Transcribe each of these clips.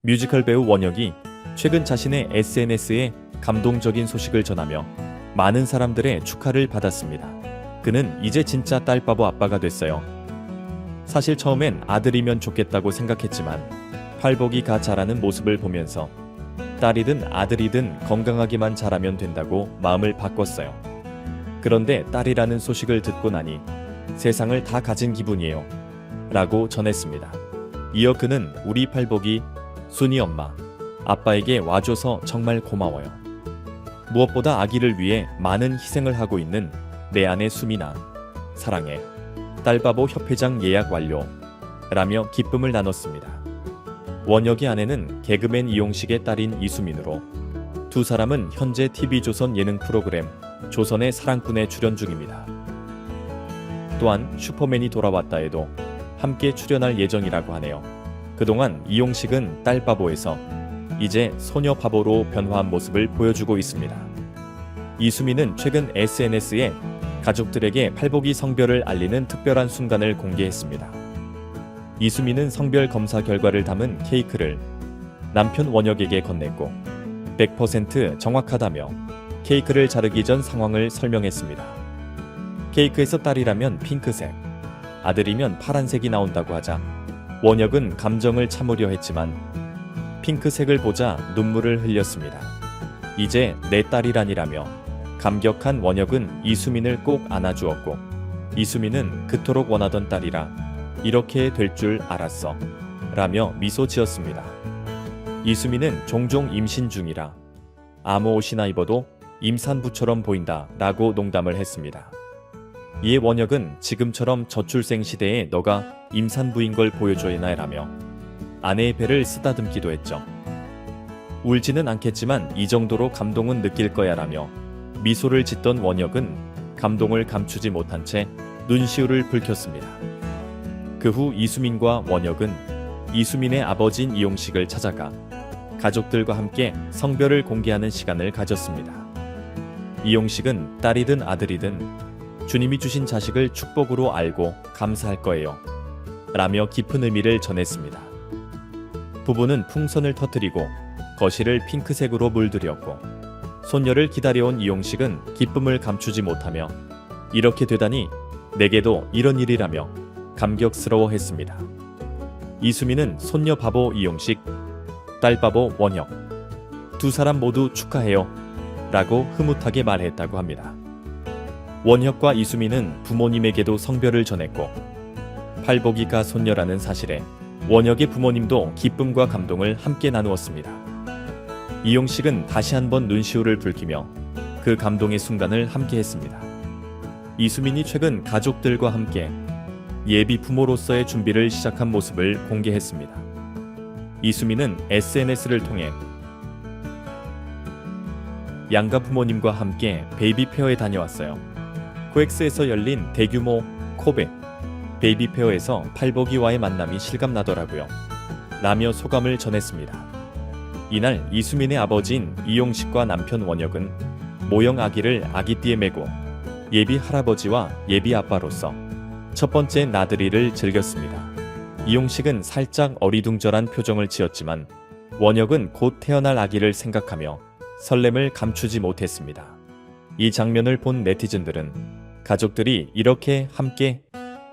뮤지컬 배우 원혁이 최근 자신의 SNS에 감동적인 소식을 전하며 많은 사람들의 축하를 받았습니다. 그는 이제 진짜 딸바보 아빠가 됐어요. 사실 처음엔 아들이면 좋겠다고 생각했지만 팔복이가 자라는 모습을 보면서 딸이든 아들이든 건강하기만 자라면 된다고 마음을 바꿨어요. 그런데 딸이라는 소식을 듣고 나니 세상을 다 가진 기분이에요 라고 전했습니다. 이어 그는 우리 팔복이 순이 엄마, 아빠에게 와줘서 정말 고마워요. 무엇보다 아기를 위해 많은 희생을 하고 있는 내 아내 수민아, 사랑해. 딸바보 협회장 예약 완료. 라며 기쁨을 나눴습니다. 원혁의 아내는 개그맨 이용식의 딸인 이수민으로 두 사람은 현재 TV조선 예능 프로그램 조선의 사랑꾼에 출연 중입니다. 또한 슈퍼맨이 돌아왔다에도 함께 출연할 예정이라고 하네요. 그동안 이용식은 딸바보에서 이제 소녀바보로 변화한 모습을 보여주고 있습니다. 이수민은 최근 SNS에 가족들에게 팔복이 성별을 알리는 특별한 순간을 공개했습니다. 이수민은 성별 검사 결과를 담은 케이크를 남편 원혁에게 건넸고 100% 정확하다며 케이크를 자르기 전 상황을 설명했습니다. 케이크에서 딸이라면 핑크색, 아들이면 파란색이 나온다고 하자 원혁은 감정을 참으려 했지만 핑크색을 보자 눈물을 흘렸습니다. 이제 내 딸이라니라며 감격한 원혁은 이수민을 꼭 안아주었고 이수민은 그토록 원하던 딸이라 이렇게 될 줄 알았어 라며 미소 지었습니다. 이수민은 종종 임신 중이라 아무 옷이나 입어도 임산부처럼 보인다 라고 농담을 했습니다. 이에 원혁은 지금처럼 저출생 시대에 너가 임산부인 걸 보여줘야 라며 아내의 배를 쓰다듬기도 했죠. 울지는 않겠지만 이 정도로 감동은 느낄 거야 라며 미소를 짓던 원혁은 감동을 감추지 못한 채 눈시울을 붉혔습니다. 그 후 이수민과 원혁은 이수민의 아버지인 이용식을 찾아가 가족들과 함께 성별을 공개하는 시간을 가졌습니다. 이용식은 딸이든 아들이든 주님이 주신 자식을 축복으로 알고 감사할 거예요 라며 깊은 의미를 전했습니다. 부부는 풍선을 터뜨리고 거실을 핑크색으로 물들였고 손녀를 기다려온 이용식은 기쁨을 감추지 못하며 이렇게 되다니 내게도 이런 일이라며 감격스러워했습니다. 이수민은 손녀 바보 이용식, 딸 바보 원혁 두 사람 모두 축하해요 라고 흐뭇하게 말했다고 합니다. 원혁과 이수민은 부모님에게도 성별을 전했고 팔복이가 손녀라는 사실에 원혁의 부모님도 기쁨과 감동을 함께 나누었습니다. 이용식은 다시 한번 눈시울을 붉히며 그 감동의 순간을 함께 했습니다. 이수민이 최근 가족들과 함께 예비 부모로서의 준비를 시작한 모습을 공개했습니다. 이수민은 SNS를 통해 양가 부모님과 함께 베이비 페어에 다녀왔어요. 코엑스에서 열린 대규모 코백 베이비 페어에서 팔복이와의 만남이 실감나더라고요 라며 소감을 전했습니다. 이날 이수민의 아버지인 이용식과 남편 원혁은 모형 아기를 아기띠에 메고 예비 할아버지와 예비 아빠로서 첫 번째 나들이를 즐겼습니다. 이용식은 살짝 어리둥절한 표정을 지었지만 원혁은 곧 태어날 아기를 생각하며 설렘을 감추지 못했습니다. 이 장면을 본 네티즌들은 가족들이 이렇게 함께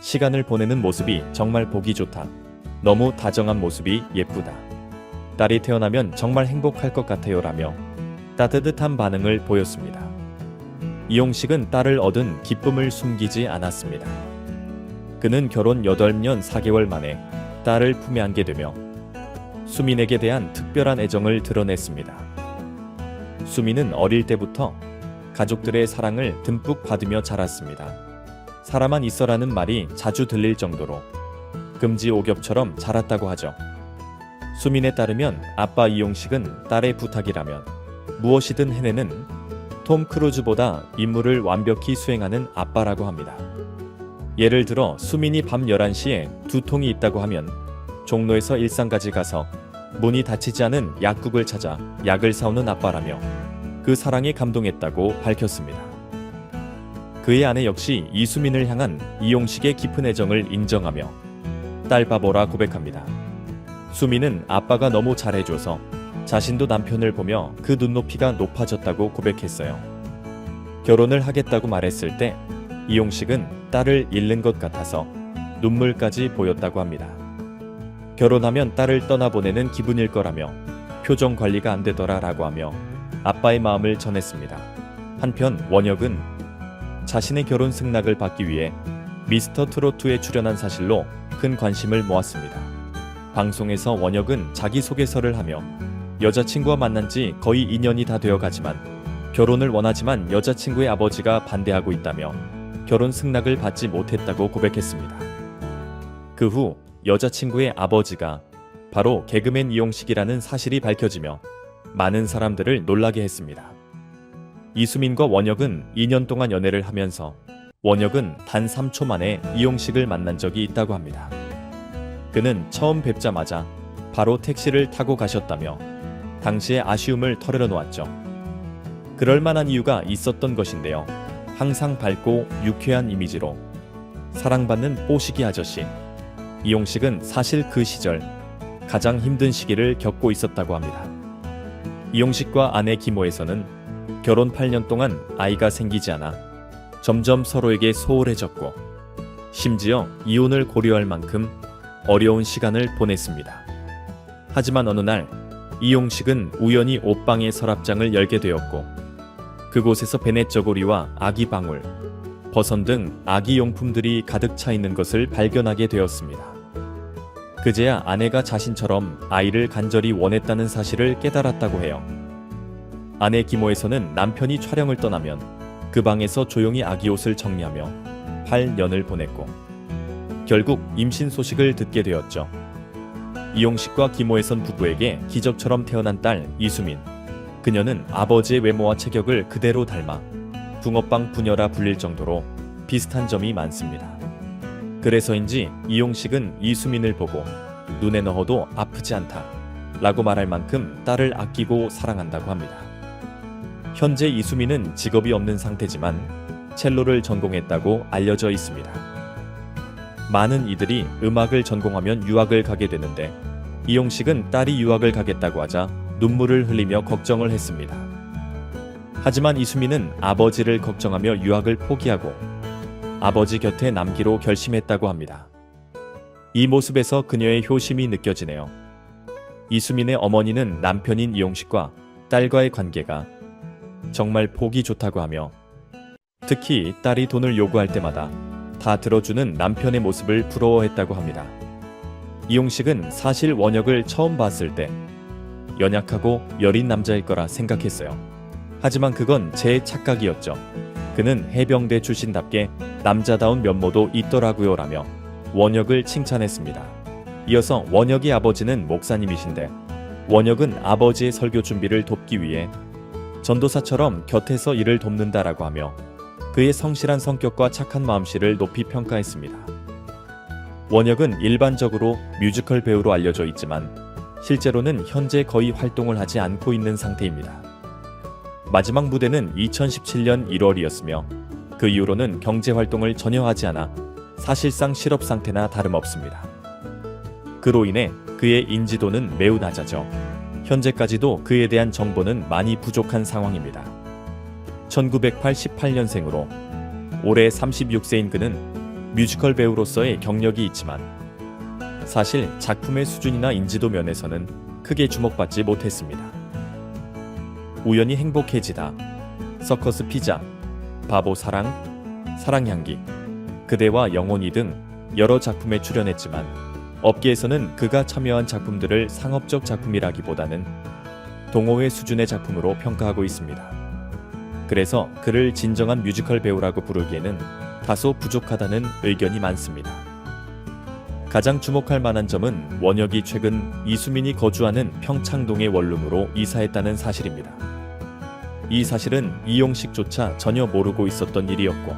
시간을 보내는 모습이 정말 보기 좋다. 너무 다정한 모습이 예쁘다. 딸이 태어나면 정말 행복할 것 같아요 라며 따뜻한 반응을 보였습니다. 이용식은 딸을 얻은 기쁨을 숨기지 않았습니다. 그는 결혼 8년 4개월 만에 딸을 품에 안게 되며 수민에게 대한 특별한 애정을 드러냈습니다. 수민은 어릴 때부터 가족들의 사랑을 듬뿍 받으며 자랐습니다. 사람만 있어라는 말이 자주 들릴 정도로 금지옥엽처럼 자랐다고 하죠. 수민에 따르면 아빠 이용식은 딸의 부탁이라면 무엇이든 해내는 톰 크루즈보다 임무를 완벽히 수행하는 아빠라고 합니다. 예를 들어 수민이 밤 11시에 두통이 있다고 하면 종로에서 일산까지 가서 문이 닫히지 않은 약국을 찾아 약을 사오는 아빠라며 그 사랑에 감동했다고 밝혔습니다. 그의 아내 역시 이수민을 향한 이용식의 깊은 애정을 인정하며 딸바보라 고백합니다. 수미는 아빠가 너무 잘해줘서 자신도 남편을 보며 그 눈높이가 높아졌다고 고백했어요. 결혼을 하겠다고 말했을 때 이용식은 딸을 잃는 것 같아서 눈물까지 보였다고 합니다. 결혼하면 딸을 떠나보내는 기분일 거라며 표정 관리가 안 되더라라고 하며 아빠의 마음을 전했습니다. 한편 원혁은 자신의 결혼 승낙을 받기 위해 미스터 트로트에 출연한 사실로 큰 관심을 모았습니다. 방송에서 원혁은 자기소개서를 하며 여자친구와 만난 지 거의 2년이 다 되어 가지만 결혼을 원하지만 여자친구의 아버지가 반대하고 있다며 결혼 승낙을 받지 못했다고 고백했습니다. 그 후 여자친구의 아버지가 바로 개그맨 이용식이라는 사실이 밝혀지며 많은 사람들을 놀라게 했습니다. 이수민과 원혁은 2년 동안 연애를 하면서 원혁은 단 3초 만에 이용식을 만난 적이 있다고 합니다. 그는 처음 뵙자마자 바로 택시를 타고 가셨다며 당시의 아쉬움을 털어놓았죠. 그럴 만한 이유가 있었던 것인데요. 항상 밝고 유쾌한 이미지로 사랑받는 뽀시기 아저씨 이용식은 사실 그 시절 가장 힘든 시기를 겪고 있었다고 합니다. 이용식과 아내 김호에서는 결혼 8년 동안 아이가 생기지 않아 점점 서로에게 소홀해졌고 심지어 이혼을 고려할 만큼 어려운 시간을 보냈습니다. 하지만 어느 날 이용식은 우연히 옷방의 서랍장을 열게 되었고 그곳에서 베넷 저고리와 아기 방울, 버선 등 아기 용품들이 가득 차 있는 것을 발견하게 되었습니다. 그제야 아내가 자신처럼 아이를 간절히 원했다는 사실을 깨달았다고 해요. 아내 김호에서는 남편이 촬영을 떠나면 그 방에서 조용히 아기 옷을 정리하며 8년을 보냈고 결국 임신 소식을 듣게 되었죠. 이용식과 김호에선 부부에게 기적처럼 태어난 딸 이수민. 그녀는 아버지의 외모와 체격을 그대로 닮아 붕어빵 부녀라 불릴 정도로 비슷한 점이 많습니다. 그래서인지 이용식은 이수민을 보고 눈에 넣어도 아프지 않다 라고 말할 만큼 딸을 아끼고 사랑한다고 합니다. 현재 이수민은 직업이 없는 상태지만 첼로를 전공했다고 알려져 있습니다. 많은 이들이 음악을 전공하면 유학을 가게 되는데 이용식은 딸이 유학을 가겠다고 하자 눈물을 흘리며 걱정을 했습니다. 하지만 이수민은 아버지를 걱정하며 유학을 포기하고 아버지 곁에 남기로 결심했다고 합니다. 이 모습에서 그녀의 효심이 느껴지네요. 이수민의 어머니는 남편인 이용식과 딸과의 관계가 정말 보기 좋다고 하며 특히 딸이 돈을 요구할 때마다 다 들어주는 남편의 모습을 부러워했다고 합니다. 이용식은 사실 원혁을 처음 봤을 때 연약하고 여린 남자일 거라 생각했어요. 하지만 그건 제 착각이었죠. 그는 해병대 출신답게 남자다운 면모도 있더라고요 라며 원혁을 칭찬했습니다. 이어서 원혁의 아버지는 목사님이신데 원혁은 아버지의 설교 준비를 돕기 위해 전도사처럼 곁에서 일을 돕는다라고 하며 그의 성실한 성격과 착한 마음씨를 높이 평가했습니다. 원혁은 일반적으로 뮤지컬 배우로 알려져 있지만 실제로는 현재 거의 활동을 하지 않고 있는 상태입니다. 마지막 무대는 2017년 1월이었으며 그 이후로는 경제 활동을 전혀 하지 않아 사실상 실업 상태나 다름없습니다. 그로 인해 그의 인지도는 매우 낮아져 현재까지도 그에 대한 정보는 많이 부족한 상황입니다. 1988년생으로 올해 36세인 그는 뮤지컬 배우로서의 경력이 있지만 사실 작품의 수준이나 인지도 면에서는 크게 주목받지 못했습니다. 우연히 행복해지다, 서커스 피자, 바보 사랑, 사랑향기, 그대와 영혼이 등 여러 작품에 출연했지만 업계에서는 그가 참여한 작품들을 상업적 작품이라기보다는 동호회 수준의 작품으로 평가하고 있습니다. 그래서 그를 진정한 뮤지컬 배우라고 부르기에는 다소 부족하다는 의견이 많습니다. 가장 주목할 만한 점은 원혁이 최근 이수민이 거주하는 평창동의 원룸으로 이사했다는 사실입니다. 이 사실은 이용식조차 전혀 모르고 있었던 일이었고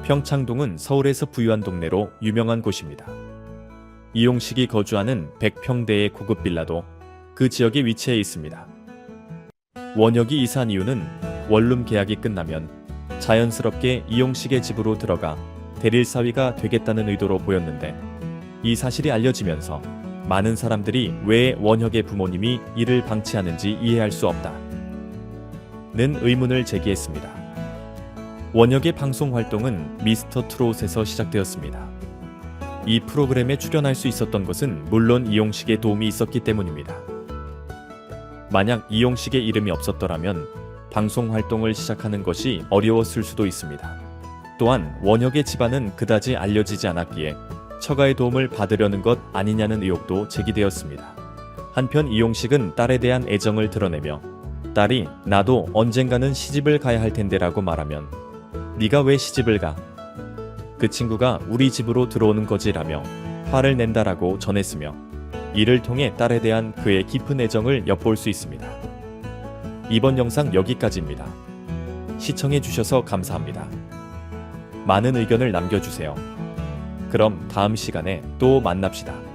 평창동은 서울에서 부유한 동네로 유명한 곳입니다. 이용식이 거주하는 100평대의 고급 빌라도 그 지역에 위치해 있습니다. 원혁이 이사한 이유는 원룸 계약이 끝나면 자연스럽게 이용식의 집으로 들어가 대릴 사위가 되겠다는 의도로 보였는데 이 사실이 알려지면서 많은 사람들이 왜 원혁의 부모님이 이를 방치하는지 이해할 수 없다. 는 의문을 제기했습니다. 원혁의 방송 활동은 미스터 트롯에서 시작되었습니다. 이 프로그램에 출연할 수 있었던 것은 물론 이용식의 도움이 있었기 때문입니다. 만약 이용식의 이름이 없었더라면 방송 활동을 시작하는 것이 어려웠을 수도 있습니다. 또한 원혁의 집안은 그다지 알려지지 않았기에 처가의 도움을 받으려는 것 아니냐는 의혹도 제기되었습니다. 한편 이용식은 딸에 대한 애정을 드러내며 딸이 나도 언젠가는 시집을 가야 할 텐데라고 말하면 네가 왜 시집을 가? 그 친구가 우리 집으로 들어오는 거지라며 화를 낸다라고 전했으며 이를 통해 딸에 대한 그의 깊은 애정을 엿볼 수 있습니다. 이번 영상 여기까지입니다. 시청해주셔서 감사합니다. 많은 의견을 남겨주세요. 그럼 다음 시간에 또 만납시다.